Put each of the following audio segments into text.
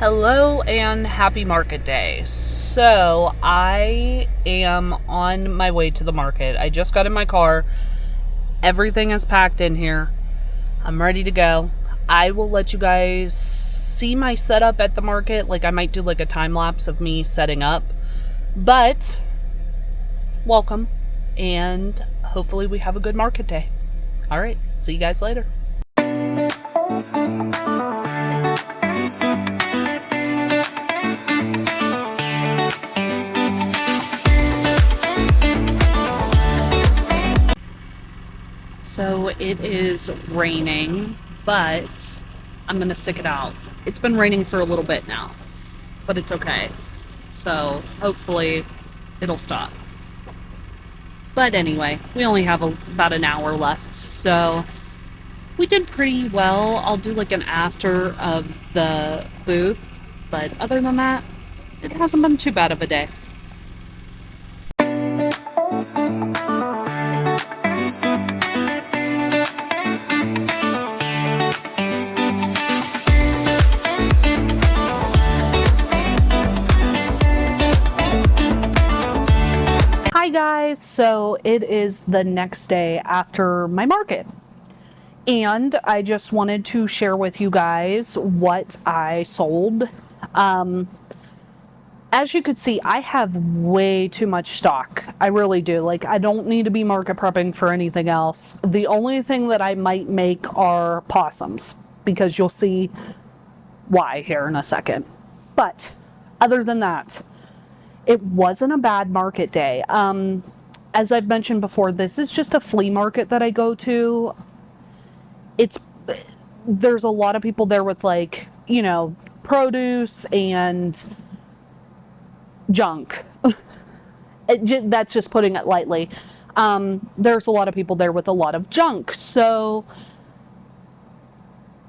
Hello and happy market day. So I am on my way to the market. I just got in my car. Everything is packed in here. I'm ready to go. I will let you guys see my setup at the market. Like I might do like a time lapse of me setting up. But welcome, and hopefully we have a good market day. All right, see you guys later. So it is raining, but I'm gonna stick it out. It's been raining for a little bit now, but it's okay. So hopefully it'll stop. But anyway, we only have about an hour left, so we did pretty well. I'll do like an after of the booth, but other than that, it hasn't been too bad of a day. Hi guys, so it is the next day after my market, and I just wanted to share with you guys what I sold. As you could see, I have way too much stock. I really do. Like, I don't need to be market prepping for anything else. The only thing that I might make are possums, because you'll see why here in a second. But other than that, it wasn't a bad market day. As I've mentioned before, this is just a flea market that I go to. There's a lot of people there with, like, produce and junk. That's just putting it lightly. There's a lot of people there with a lot of junk. So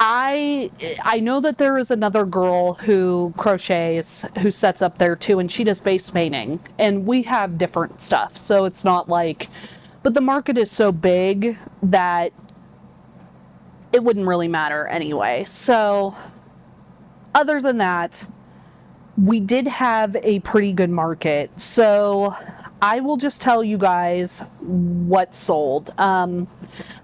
I know that there is another girl who crochets, who sets up there too, and she does face painting, and we have different stuff, so it's not like, but the market is so big that it wouldn't really matter anyway. So other than that, we did have a pretty good market. So I will just tell you guys what sold. I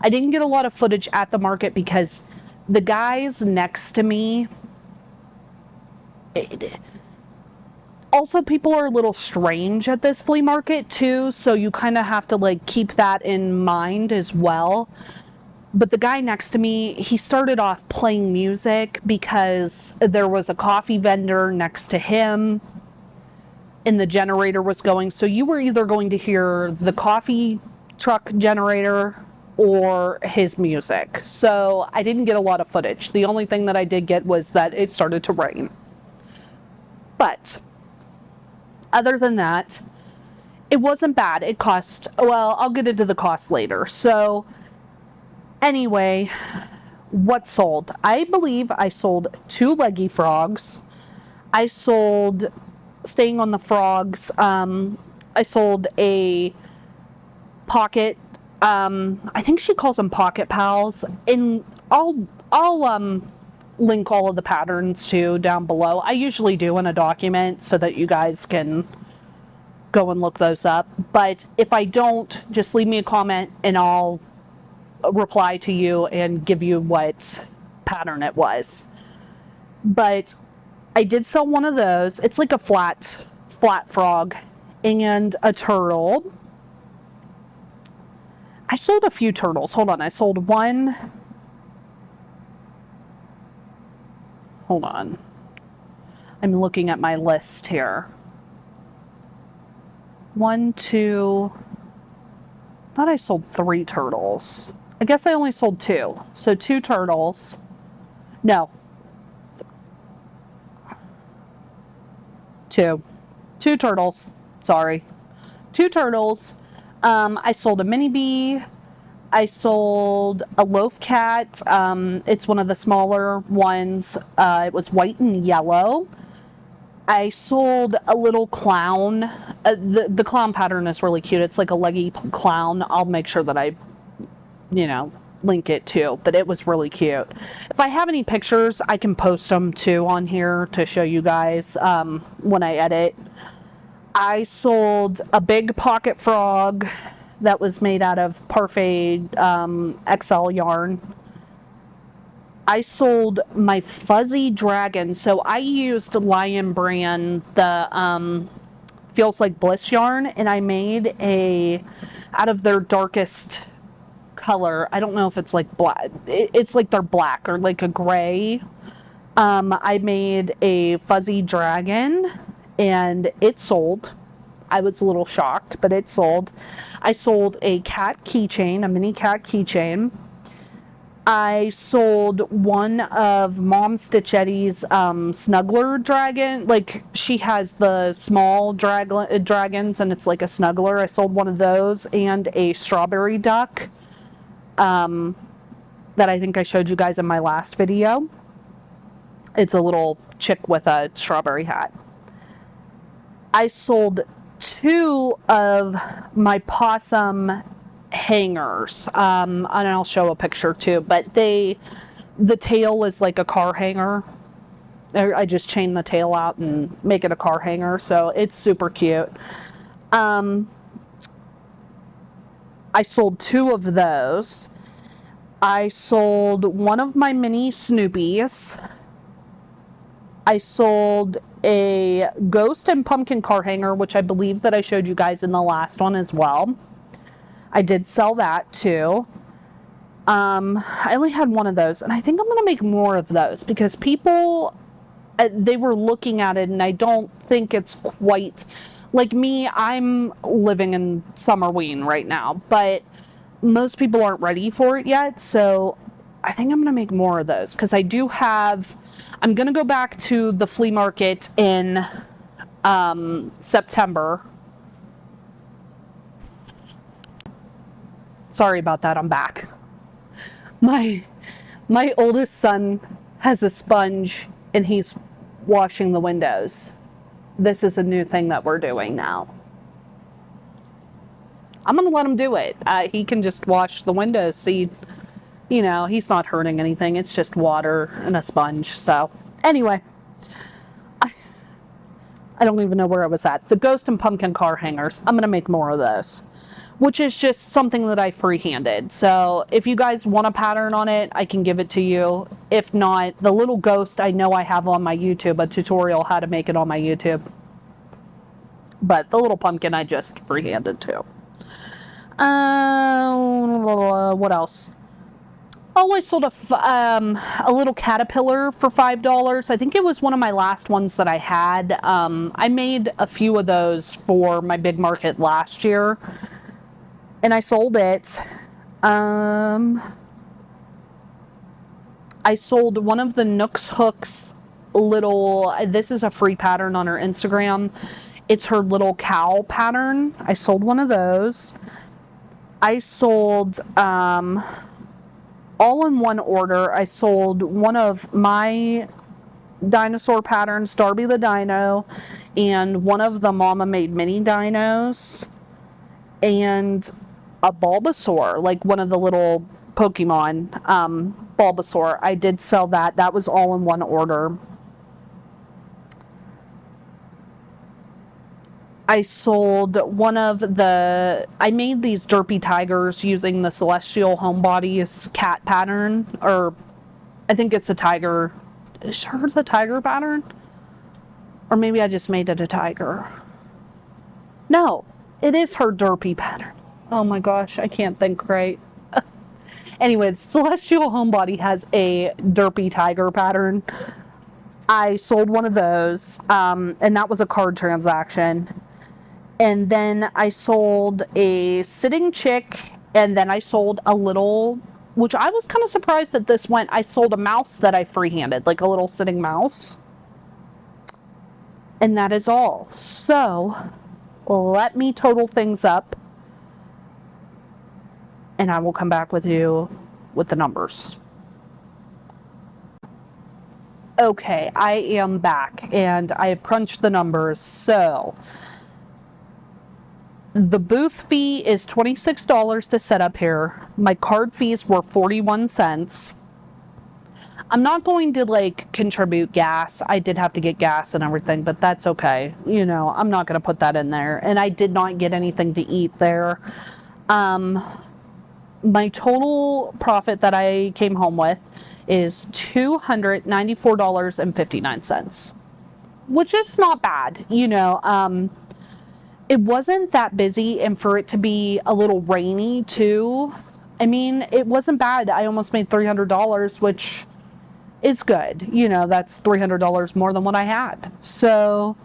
didn't get a lot of footage at the market because the guys next to me, also people are a little strange at this flea market too, so you kind of have to like keep that in mind as well. But the guy next to me, he started off playing music because there was a coffee vendor next to him and the generator was going. So you were either going to hear the coffee truck generator or his music. So I didn't get a lot of footage. The only thing that I did get was that it started to rain. But other than that, it wasn't bad. It cost, well, I'll get into the cost later. So anyway, what sold? I believe I sold 2 leggy frogs. I sold, staying on the frogs, I sold a pocket, I think she calls them pocket pals, and I'll link all of the patterns too down below. I usually do in a document so that you guys can go and look those up, but if I don't, just leave me a comment and I'll reply to you and give you what pattern it was. But I did sell one of those. It's like a flat frog and a turtle. I sold a few turtles. Hold on. I sold one. Hold on. I'm looking at my list here. 1, 2. I thought I sold 3 turtles. I guess I only sold 2. So 2 turtles. No. 2 turtles. Sorry. 2 turtles. I sold a mini bee. I sold a loaf cat. It's one of the smaller ones. It was white and yellow. I sold a little clown. The clown pattern is really cute. It's like a leggy clown. I'll make sure that I link it too, but it was really cute. If I have any pictures, I can post them too on here to show you guys when I edit. I sold a big pocket frog that was made out of Parfait XL yarn. I sold my fuzzy dragon. So I used Lion Brand, the Feels Like Bliss yarn, and I made out of their darkest color. I don't know if it's like black. It's like they're black or like a gray. I made a fuzzy dragon and it sold. I was a little shocked, but it sold. I sold a cat keychain, a mini cat keychain. I sold one of Mom Stitchetti's snuggler dragon. Like, she has the small dragons, and it's like a snuggler. I sold one of those and a strawberry duck that I think I showed you guys in my last video. It's a little chick with a strawberry hat. I sold 2 of my possum hangers, and I'll show a picture too, but the tail is like a car hanger. I just chain the tail out and make it a car hanger, so it's super cute. I sold 2 of those. I sold one of my mini Snoopies. I sold a ghost and pumpkin car hanger, which I believe that I showed you guys in the last one as well. I did sell that too. I only had one of those, and I think I'm going to make more of those because people, they were looking at it, and I don't think it's quite like me. I'm living in Summerween right now, but most people aren't ready for it yet, so I think I'm going to make more of those because I do have. I'm going to go back to the flea market in September. Sorry about that, I'm back. My oldest son has a sponge and he's washing the windows. This is a new thing that we're doing now. I'm going to let him do it. He can just wash the windows. See, you know, he's not hurting anything. It's just water and a sponge. So anyway, I don't even know where I was at. The ghost and pumpkin car hangers. I'm going to make more of those, which is just something that I freehanded. So if you guys want a pattern on it, I can give it to you. If not, the little ghost I know I have on my YouTube, a tutorial how to make it on my YouTube. But the little pumpkin I just freehanded too. What else? Oh, I sold a little caterpillar for $5. I think it was one of my last ones that I had. I made a few of those for my big market last year, and I sold it. I sold one of the Nooks Hooks little, this is a free pattern on her Instagram. It's her little cow pattern. I sold one of those. I sold, all in one order, I sold one of my dinosaur patterns, Darby the Dino, and one of the Mama Made Mini Dinos, and a Bulbasaur, like one of the little Pokemon, Bulbasaur. I did sell that. That was all in one order. I sold one of I made these derpy tigers using the Celestial Homebodies cat pattern, or I think it's a tiger. Is hers a tiger pattern? Or maybe I just made it a tiger. No, it is her derpy pattern. Oh my gosh, I can't think right. Anyway, Celestial Homebody has a derpy tiger pattern. I sold one of those, and that was a card transaction. And then I sold a sitting chick, and then I sold a little, which I was kind of surprised that this went, I sold a mouse that I freehanded, like a little sitting mouse. And that is all. So let me total things up, and I will come back with you with the numbers. Okay, I am back, and I have crunched the numbers. So The booth fee is $26 to set up here. My card fees were 41 cents. I'm not going to like contribute gas. I did have to get gas and everything, but that's okay. You know, I'm not going to put that in there. And I did not get anything to eat there. My total profit that I came home with is $294.59, which is not bad. You know, it wasn't that busy, and for it to be a little rainy too, I mean, it wasn't bad. I almost made $300, which is good. You know, that's $300 more than what I had. So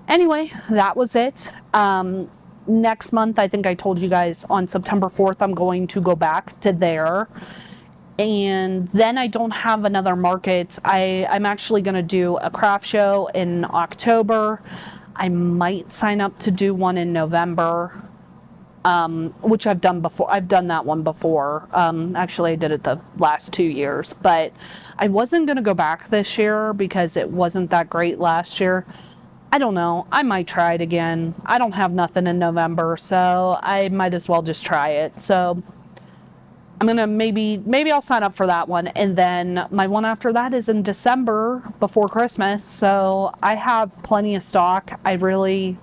anyway, that was it. Next month, I think I told you guys on September 4th, I'm going to go back to there. And then I don't have another market. I'm actually going to do a craft show in October. I might sign up to do one in November, which I've done before. I've done that one before. Actually, I did it the last 2 years, but I wasn't going to go back this year because it wasn't that great last year. I don't know. I might try it again. I don't have nothing in November, so I might as well just try it. So I'm going to maybe I'll sign up for that one. And then my one after that is in December before Christmas. So I have plenty of stock. I really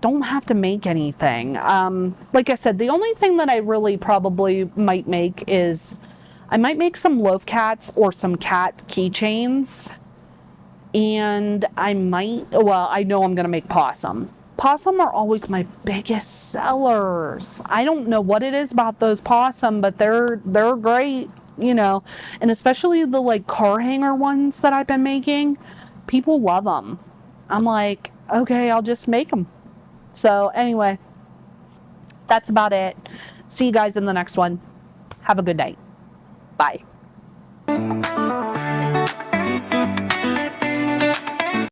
don't have to make anything. Like I said, the only thing that I really probably might make is I might make some loaf cats or some cat keychains. And I might, well, I know I'm going to make possum. Possum are always my biggest sellers. I don't know what it is about those possum, but they're great, you know. And especially the like car hanger ones that I've been making. People love them. I'm like, okay, I'll just make them. So anyway, that's about it. See you guys in the next one. Have a good night. Bye.